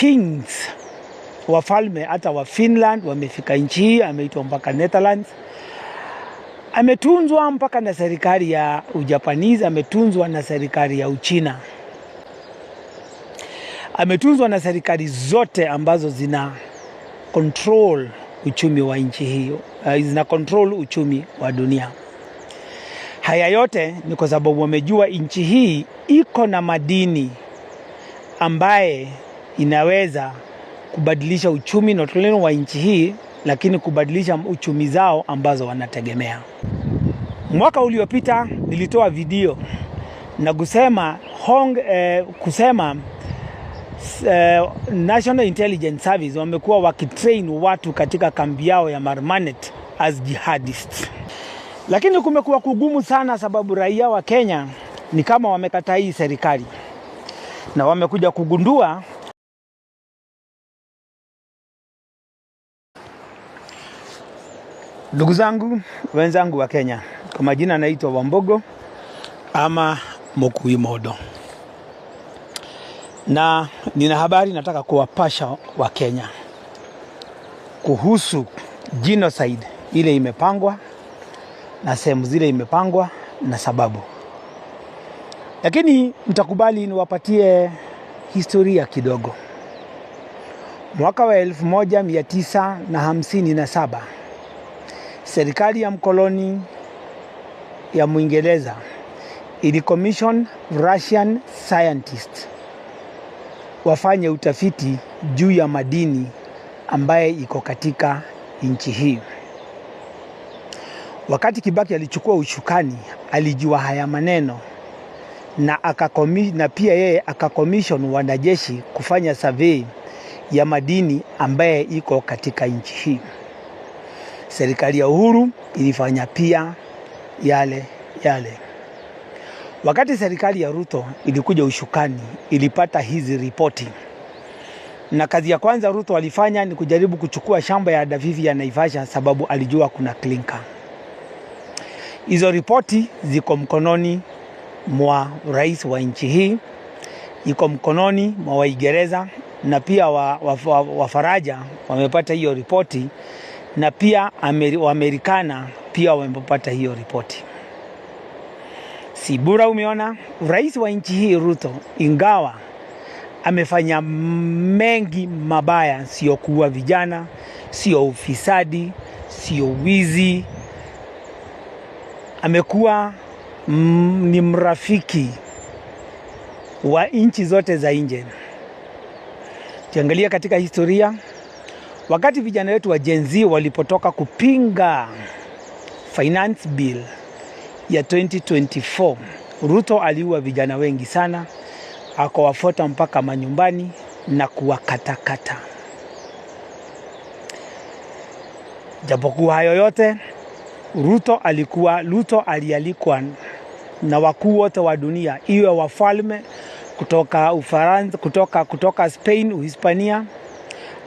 kings, wafalme hata wa Finland wamefika nchi hii, ameitwa mpaka Netherlands. Ametunzwa mpaka na serikali ya Ujapanese, ametunzwa na serikali ya Uchina. Ametunzwa na serikali zote ambazo zina control uchumi wa nchi hiyo, zina control uchumi wa dunia. Haya yote ni kwa sababu wamejua nchi hii iko na madini ambaye inaweza kubadilisha uchumi not only wa nchi hii, lakini kubadilisha uchumi zao ambazo wanategemea. Mwaka uliopita nilitoa video na kusema National Intelligence Service wamekuwa wakitrain watu katika kambi yao ya Marmanet as jihadists. Lakini kumekuwa kugumu sana sababu raia wa Kenya ni kama wamekataa hii serikali. Na wamekuja kugundua ndugu zangu, wenzangu wa Kenya, kwa majina naitwa Wambogo ama Mokui Modo. Na nina habari nataka kuwapasha wa Kenya kuhusu genocide ile imepangwa na sehemu zile imepangwa na sababu. Lakini mtakubali niwapatie historia kidogo. Mwaka wa 1957 serikali ya mkoloni ya Mwingereza ilicommission Russian scientists wafanye utafiti juu ya madini ambaye iko katika nchi hii. Wakati Kibaki alichukua ushukani, alijua haya maneno na pia yeye akakommission wanajeshi kufanya survey ya madini ambaye iko katika nchi hii. Serikali ya Uhuru ilifanya pia yale. Wakati serikali ya Ruto ilikuja ushukani, ilipata hizi ripoti. Na kazi ya kwanza Ruto alifanya ni kujaribu kuchukua shamba ya Davivi ya Naivasha sababu alijua kuna clinker. Hizo ripoti ziko mkononi mwa rais wa nchi hii, iko mkononi mwa Waingereza, na pia Wafaraja wamepata hiyo ripoti, na pia Waamerikana pia wamepata hiyo ripoti. Si bura umeona rais wa nchi hii Ruto, ingawa amefanya mengi mabaya, sio kuua vijana, sio ufisadi, sio wizi, amekuwa ni mrafiki wa nchi zote za nje. Tuangalia katika historia, wakati vijana wetu wa Gen Z walipotoka kupinga finance bill ya 2024, Ruto aliua vijana wengi sana, akawafuata mpaka manyumbani na kuwakatakata. Japokuwa hayo yote, Ruto alialikwa na wakuu wote wa dunia, iwe wafalme kutoka Ufaransa, kutoka Spain, Uhispania,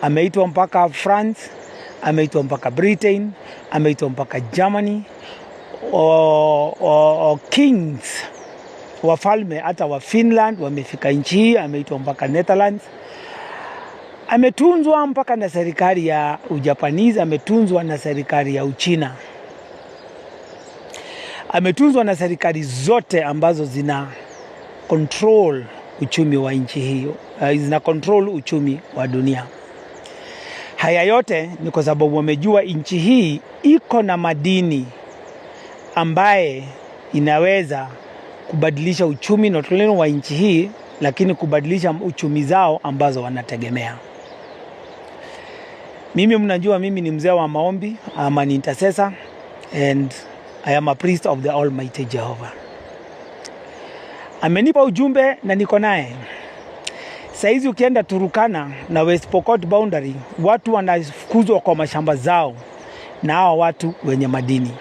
ameitwa mpaka France, ameitwa mpaka Britain, ameitwa mpaka Germany. Kings, wafalme hata wa Finland wamefika nchi hii, ameitwa mpaka Netherlands. Ametunzwa mpaka na serikali ya Ujapanese, ametunzwa na serikali ya Uchina. Ametunzwa na serikali zote ambazo zina control uchumi wa nchi hiyo, zina control uchumi wa dunia. Haya yote ni kwa sababu wamejua nchi hii iko na madini ambaye inaweza kubadilisha uchumi not only wa nchi hii, lakini kubadilisha uchumi zao ambazo wanategemea. Mimi mnajua mimi ni mzee wa maombi, I'm an intercessor and I am a priest of the Almighty Jehovah. Amenipa ujumbe na niko naye. Saizi ukienda Turukana na West Pokot boundary, watu wanafukuzwa kwa mashamba zao na hao watu wenye madini.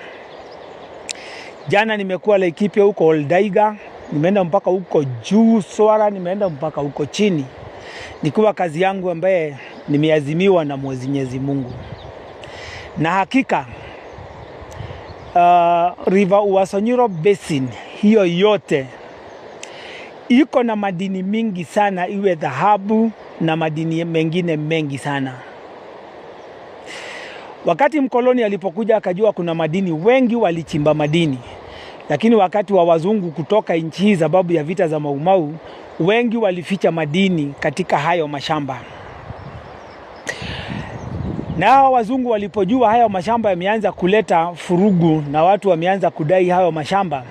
Jana nimekuwa Laikipia huko Oldaiga, nimeenda mpaka huko juu Swara, nimeenda mpaka huko chini. Nikiwa kazi yangu ambaye nimeazimiwa na Mwenyezi Mungu. Na hakika River Uason Basin hiyo yote iko na madini mingi sana, iwe dhahabu, na madini mengine mengi sana. Wakati mkoloni alipokuja akajua kuna madini, wengi walichimba madini. Lakini wakati wa wazungu kutoka nchi hii sababu ya vita za Mau Mau, wengi walificha madini katika hayo mashamba. Na wazungu walipojua hayo mashamba yameanza kuleta furugu na watu wameanza kudai hayo mashamba,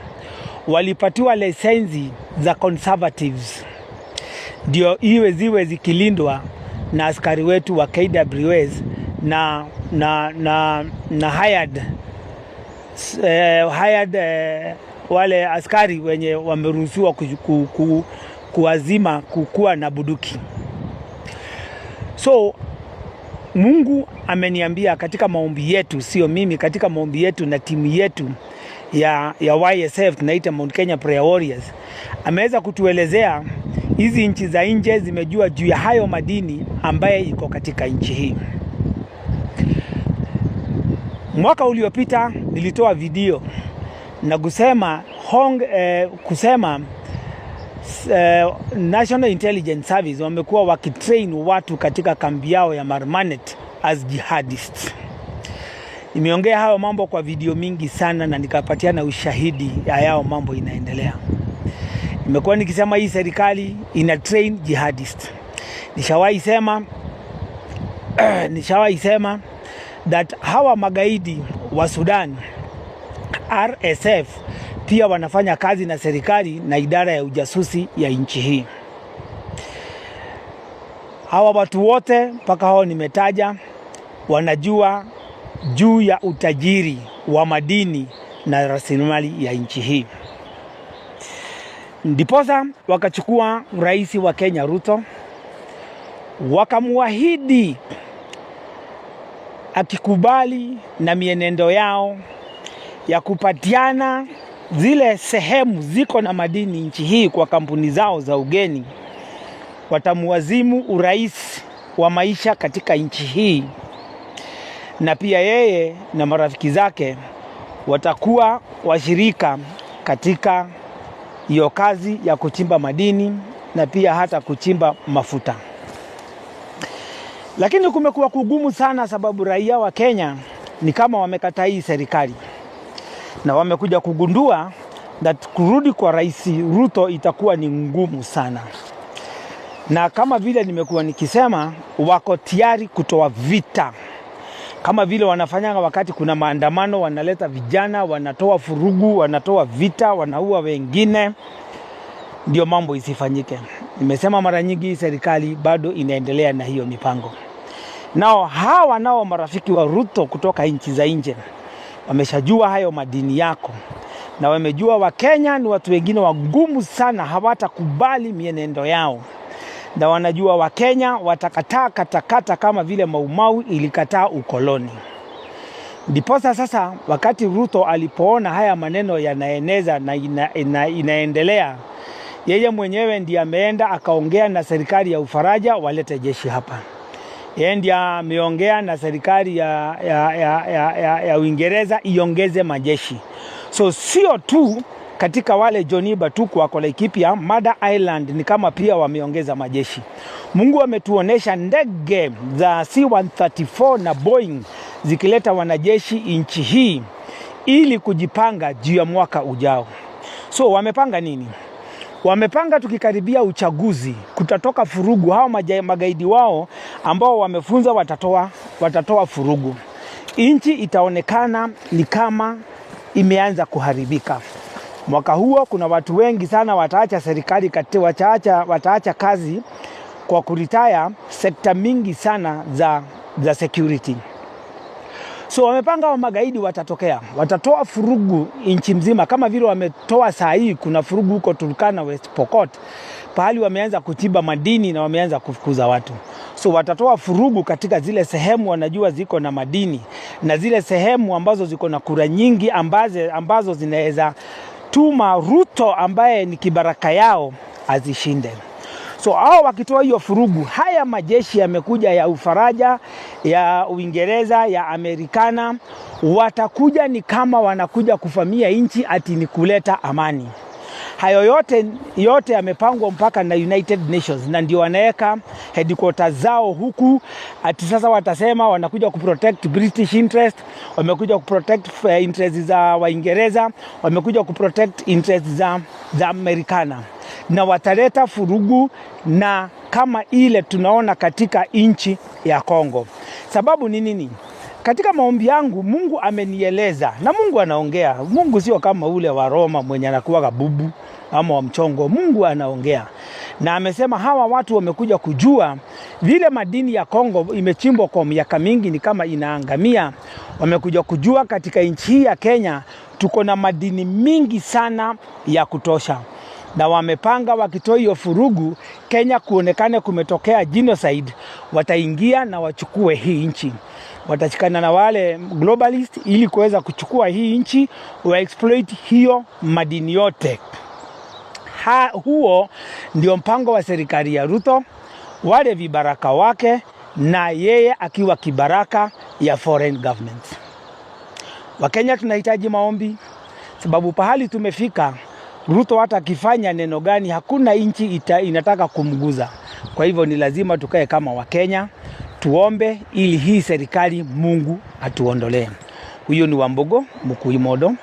walipatiwa lisensi za conservatives ndio ziwe zikilindwa na askari wetu wa KWS na hired wale askari wenye wameruhusiwa kuazima kukua na buduki. So Mungu ameniambia katika maombi yetu, sio mimi, katika maombi yetu na timu yetu ya YSF tunaita Mount Kenya Prayer Warriors, ameweza kutuelezea hizi nchi za nje zimejua juu ya hayo madini ambaye iko katika nchi hii. Mwaka uliopita nilitoa video na kusema National Intelligence Service wamekuwa wakitrain watu katika kambi yao ya Marmanet as jihadists. Nimeongea hayo mambo kwa video mingi sana na nikapatiana ushahidi ya yao mambo inaendelea. Nimekuwa nikisema hii serikali ina train jihadist. Nishawahi sema that hawa magaidi wa Sudan RSF pia wanafanya kazi na serikali na idara ya ujasusi ya nchi hii. Hawa watu wote mpaka hao nimetaja wanajua juu ya utajiri wa madini na rasilimali ya nchi hii. Ndiposa wakachukua rais wa Kenya Ruto, wakamuahidi akikubali na mienendo yao ya kupatiana zile sehemu ziko na madini nchi hii kwa kampuni zao za ugeni, watamuazimu urais wa maisha katika nchi hii, na pia yeye na marafiki zake watakuwa washirika katika hiyo kazi ya kuchimba madini na pia hata kuchimba mafuta. Lakini kumekuwa kugumu sana sababu raia wa Kenya ni kama wamekataa hii serikali. Na wamekuja kugundua that kurudi kwa Rais Ruto itakuwa ni ngumu sana. Na kama vile nimekuwa nikisema, wako tayari kutoa vita. Kama vile wanafanyanga wakati kuna maandamano, wanaleta vijana, wanatoa furugu, wanatoa vita, wanaua wengine, ndio mambo isifanyike. Nimesema mara nyingi serikali bado inaendelea na hiyo mipango. Nao marafiki wa Ruto kutoka nchi za nje wameshajua hayo madini yako, na wamejua Wakenya ni watu wengine wagumu sana, hawatakubali mienendo yao, na wanajua Wakenya watakataa katakata kama vile Mau Mau ilikataa ukoloni. Ndiposa sasa wakati Ruto alipoona haya maneno yanaeneza na inaendelea, yeye mwenyewe ndiye ameenda akaongea na serikali ya Ufaraja walete jeshi hapa. Yeye ndiye ameongea na serikali ya Uingereza iongeze majeshi. So sio tu katika wale Joniba tu kwa Laikipia, Mother Island ni kama pia wameongeza majeshi. Mungu ametuonesha ndege za C-134 na Boeing zikileta wanajeshi nchi hii ili kujipanga juu ya mwaka ujao. So wamepanga nini? Wamepanga tukikaribia uchaguzi kutatoka furugu. Hao magaidi wao ambao wamefunza watatoa furugu. Nchi itaonekana ni kama imeanza kuharibika. Mwaka huo kuna watu wengi sana wataacha serikali wataacha kazi kwa kuritaya sekta mingi sana za security. So wamepanga wa magaidi watatoa furugu nchi mzima, kama vile wametoa saa hii kuna furugu huko Turkana West Pokot, pahali wameanza kuchimba madini na wameanza kufukuza watu. So watatoa furugu katika zile sehemu wanajua ziko na madini, na zile sehemu ambazo ziko na kura nyingi ambazo zinaweza tuma Ruto ambaye ni kibaraka yao azishinde. So hao wakitoa hiyo furugu, haya majeshi yamekuja ya Ufaraja, ya Uingereza, ya Amerikana, watakuja ni kama wanakuja kufamia nchi ati ni kuleta amani. Hayo yote yamepangwa mpaka na United Nations, na ndio wanaweka headquarters zao huku. Ati sasa watasema wanakuja kuprotect British interest, wamekuja kuprotect interest za Waingereza, wamekuja kuprotect interest za Amerikana, na wataleta furugu na kama ile tunaona katika nchi ya Kongo. Sababu ni nini? Katika maombi yangu Mungu amenieleza, na Mungu anaongea. Mungu sio kama ule wa Roma mwenye anakuwa bubu ama wa mchongo. Mungu anaongea. Na amesema hawa watu wamekuja kujua vile madini ya Kongo imechimbwa kwa miaka mingi ni kama inaangamia. Wamekuja kujua katika nchi hii ya Kenya tuko na madini mingi sana ya kutosha. Na wamepanga wakitoa hiyo furugu Kenya kuonekane kumetokea genocide, wataingia na wachukue hii nchi. Watachikana na wale globalist ili kuweza kuchukua hii nchi, wa exploit hiyo madini yote. Huo ndio mpango wa serikali ya Ruto, wale vibaraka wake, na yeye akiwa kibaraka ya foreign government. Wakenya tunahitaji maombi, sababu pahali tumefika Ruto hata akifanya neno gani hakuna nchi inataka kumguza. Kwa hivyo ni lazima tukae kama Wakenya, tuombe ili hii serikali Mungu atuondolee. Huyo ni Wambogo Mukuimodo.